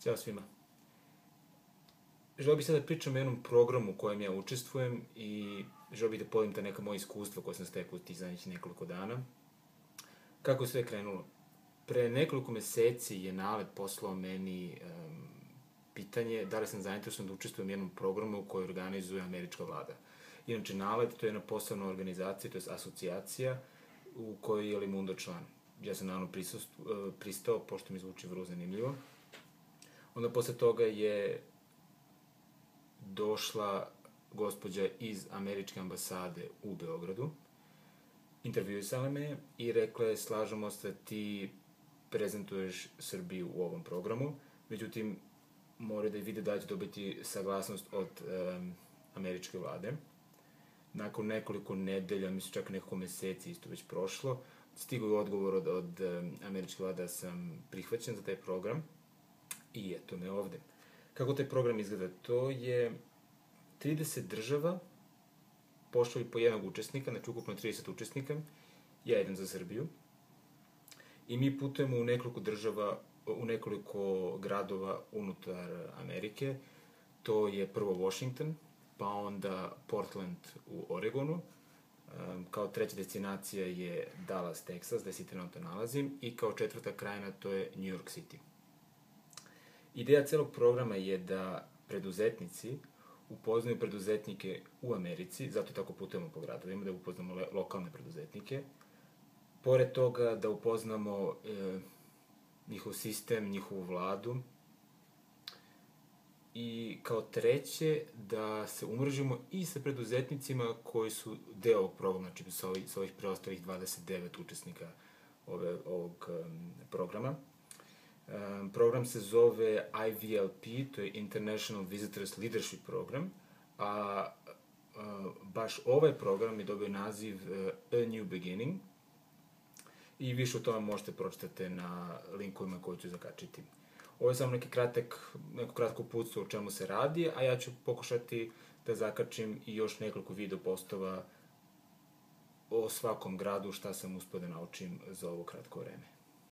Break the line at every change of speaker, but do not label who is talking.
Ćao svima. Želeo bih sada da pričam o jednom programu u kojem ja učestvujem i želeo bih da podelim ta neka moja iskustva koje sam stekao tih zadnjih nekoliko dana. Kako je sve krenulo? Pre nekoliko meseci je NALED poslao meni pitanje da li sam zainteresovan da učestvujem u jednom programu koji organizuje američka vlada. Inače, NALED to je jedna posebna organizacija, to je asocijacija u kojoj je Limundo član. Ja sam naravno pristao, pošto mi zvuči vrlo zanimljivo. Onda posle toga je došla gospođa iz američke ambasade u Beogradu, intervjuisala me i rekla je slažemo se da ti prezentuješ Srbiju u ovom programu, međutim moraju da vide da će dobiti saglasnost od američke vlade. Nakon nekoliko nedelja, mislim čak nekoliko meseci isto već prošlo, stigao je odgovor od američke vlade da sam prihvaćen za taj program i eto me ovde. Kako taj program izgleda? To je 30 država, pošli po jednog učesnika, znači ukupno 30 učesnika, ja jedan za Srbiju. I mi putujemo u nekoliko država, u nekoliko gradova unutar Amerike. To je prvo Washington, pa onda Portland u Oregonu. Kao treća destinacija je Dallas, Texas, gde se trenutno nalazim. I kao četvrta krajina to je New York City. Ideja celog programa je da preduzetnici upoznaju preduzetnike u Americi, zato tako putujemo po gradovima, da upoznamo lokalne preduzetnike. Pored toga da upoznamo njihov sistem, njihovu vladu. I kao treće, da se umrežimo i sa preduzetnicima koji su deo ovog programa, znači sa ovih preostalih 29 učesnika ovog programa. Program se zove IVLP, to je International Visitors Leadership Program, a baš ovaj program je dobio naziv A New Beginning i više o tome možete pročitati na linkovima koje ću zakačiti. Ovo je samo neko kratko uputstvo o čemu se radi, a ja ću pokušati da zakačim i još nekoliko video postova o svakom gradu šta sam uspeo da naučim za ovo kratko vreme.